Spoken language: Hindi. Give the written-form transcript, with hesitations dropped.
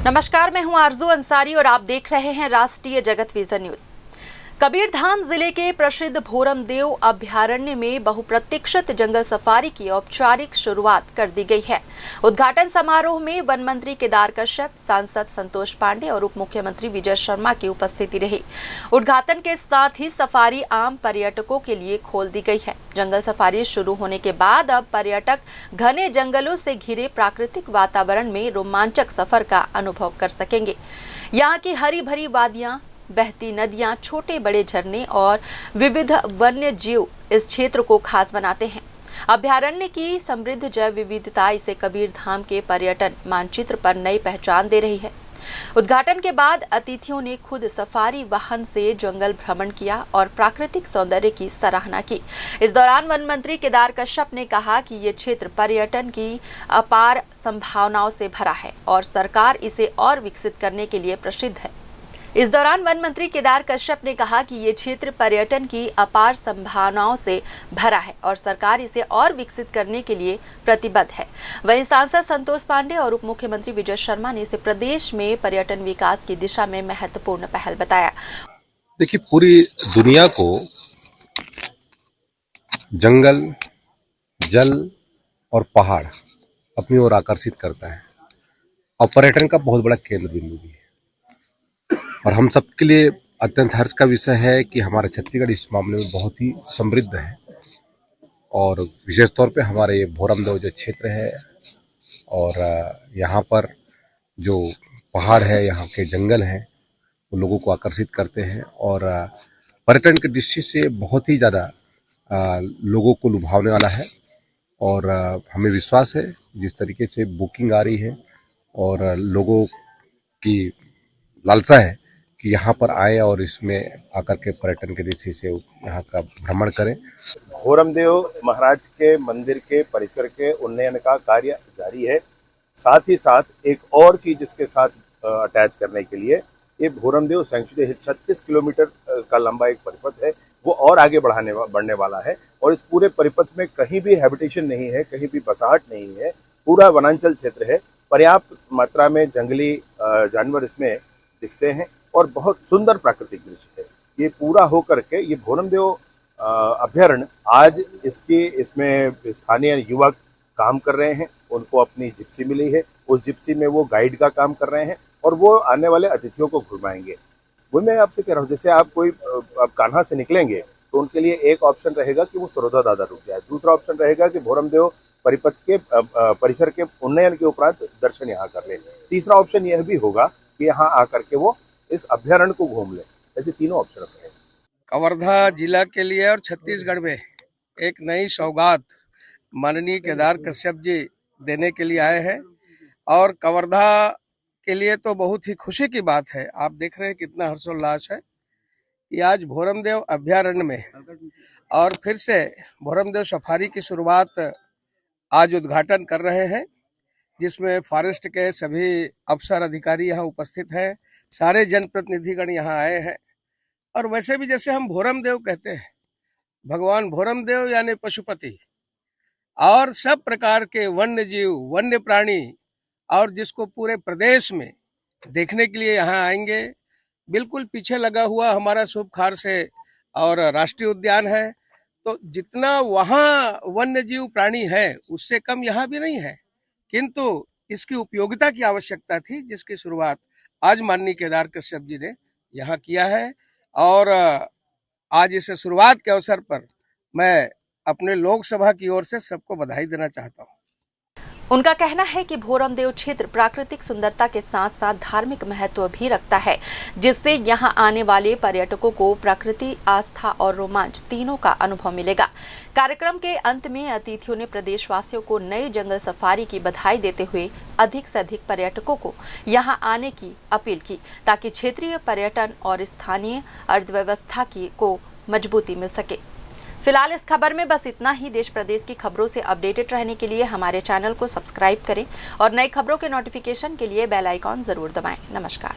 नमस्कार, मैं हूं आरजू अंसारी और आप देख रहे हैं राष्ट्रीय जगत विजन न्यूज। कबीरधाम जिले के प्रसिद्ध भोरमदेव अभयारण्य में बहुप्रतीक्षित जंगल सफारी की औपचारिक शुरुआत कर दी गई है। उद्घाटन समारोह में वन मंत्री केदार कश्यप, सांसद संतोष पांडे और उप मुख्यमंत्री विजय शर्मा की उपस्थिति रही। उद्घाटन के साथ ही सफारी आम पर्यटकों के लिए खोल दी गई है। जंगल सफारी शुरू होने के बाद अब पर्यटक घने जंगलों से घिरे प्राकृतिक वातावरण में रोमांचक सफर का अनुभव कर सकेंगे। यहाँ की हरी भरी वादियां, बहती नदियां, छोटे बड़े झरने और विविध वन्य जीव इस क्षेत्र को खास बनाते हैं। अभयारण्य की समृद्ध जैव विविधता इसे कबीरधाम के पर्यटन मानचित्र पर नई पहचान दे रही है। उद्घाटन के बाद अतिथियों ने खुद सफारी वाहन से जंगल भ्रमण किया और प्राकृतिक सौंदर्य की सराहना की। इस दौरान वन मंत्री केदार कश्यप ने कहा कि ये क्षेत्र पर्यटन की अपार संभावनाओं से भरा है और सरकार इसे और विकसित करने के लिए प्रसिद्ध है। इस दौरान वन मंत्री केदार कश्यप ने कहा कि ये क्षेत्र पर्यटन की अपार संभावनाओं से भरा है और सरकार इसे और विकसित करने के लिए प्रतिबद्ध है। वहीं सांसद संतोष पांडे और उप मुख्यमंत्री विजय शर्मा ने इसे प्रदेश में पर्यटन विकास की दिशा में महत्वपूर्ण पहल बताया। देखिए, पूरी दुनिया को जंगल, जल और पहाड़ अपनी ओर आकर्षित करता है और पर्यटन का बहुत बड़ा केंद्र बिंदु भी है। और हम सबके लिए अत्यंत हर्ष का विषय है कि हमारा छत्तीसगढ़ इस मामले में बहुत ही समृद्ध है और विशेष तौर पे हमारे ये भोरमदेव जो क्षेत्र है और यहाँ पर जो पहाड़ है, यहाँ के जंगल हैं, वो लोगों को आकर्षित करते हैं और पर्यटन की दृष्टि से बहुत ही ज़्यादा लोगों को लुभावने वाला है। और हमें विश्वास है जिस तरीके से बुकिंग आ रही है और लोगों की लालसा है कि यहाँ पर आए और इसमें आकर के पर्यटन के दृष्टि से यहाँ का भ्रमण करें। भोरमदेव महाराज के मंदिर के परिसर के उन्नयन का कार्य जारी है। साथ ही साथ एक और चीज इसके साथ अटैच करने के लिए ये भोरमदेव सेंचुरी 36 किलोमीटर का लंबा एक परिपथ है, वो और आगे बढ़ने वाला है। और इस पूरे परिपथ में कहीं भी हैबिटेशन नहीं है, कहीं भी बसाहट नहीं है, पूरा वनांचल क्षेत्र है। पर्याप्त मात्रा में जंगली जानवर इसमें दिखते हैं और बहुत सुंदर प्राकृतिक दृश्य है। ये पूरा होकर के ये भोरमदेव अभयारण्य आज इसमें स्थानीय युवक काम कर रहे हैं, उनको अपनी जिप्सी मिली है, उस जिप्सी में वो गाइड का काम कर रहे हैं और वो आने वाले अतिथियों को घुमाएंगे। वो मैं आपसे कह रहा हूँ, जैसे आप कान्हा से निकलेंगे तो उनके लिए एक ऑप्शन रहेगा कि वो सरोदा दादा रुक जाए, दूसरा ऑप्शन रहेगा कि भोरमदेव परिपथ के परिसर के उन्नयन के उपरांत दर्शन यहाँ कर ले, तीसरा ऑप्शन यह भी होगा कि यहाँ आकर के वो इस अभयारण्य को घूम ले। ऐसे तीनों ऑप्शन हैं। कवर्धा जिला के लिए और छत्तीसगढ़ में एक नई सौगात माननीय केदार कश्यप जी देने के लिए आए हैं और कवर्धा के लिए तो बहुत ही खुशी की बात है। आप देख रहे हैं कितना हर्षोल्लास है कि आज भोरमदेव अभयारण्य में और फिर से भोरमदेव सफारी की शुरुआत आज उद्घाटन कर रहे हैं, जिसमें फॉरेस्ट के सभी अफसर अधिकारी यहाँ उपस्थित हैं, सारे जनप्रतिनिधिगण यहाँ आए हैं। और वैसे भी जैसे हम भोरमदेव कहते हैं, भगवान भोरमदेव यानी पशुपति और सब प्रकार के वन्य जीव, वन्य प्राणी और जिसको पूरे प्रदेश में देखने के लिए यहाँ आएंगे। बिल्कुल पीछे लगा हुआ हमारा शुभखार से और राष्ट्रीय उद्यान है, तो जितना वहाँ वन्य जीव प्राणी है उससे कम यहाँ भी नहीं है, किंतु इसकी उपयोगिता की आवश्यकता थी, जिसकी शुरुआत आज माननीय केदार कश्यप जी ने यहाँ किया है। और आज इस शुरुआत के अवसर पर मैं अपने लोकसभा की ओर से सबको बधाई देना चाहता हूँ। उनका कहना है कि भोरमदेव क्षेत्र प्राकृतिक सुंदरता के साथ साथ धार्मिक महत्व भी रखता है, जिससे यहां आने वाले पर्यटकों को प्रकृति, आस्था और रोमांच तीनों का अनुभव मिलेगा। कार्यक्रम के अंत में अतिथियों ने प्रदेशवासियों को नई जंगल सफारी की बधाई देते हुए अधिक से अधिक पर्यटकों को यहां आने की अपील की, ताकि क्षेत्रीय पर्यटन और स्थानीय अर्थव्यवस्था को मजबूती मिल सके। फिलहाल इस खबर में बस इतना ही। देश प्रदेश की खबरों से अपडेटेड रहने के लिए हमारे चैनल को सब्सक्राइब करें और नई खबरों के नोटिफिकेशन के लिए बेल आइकॉन जरूर दबाएं। नमस्कार।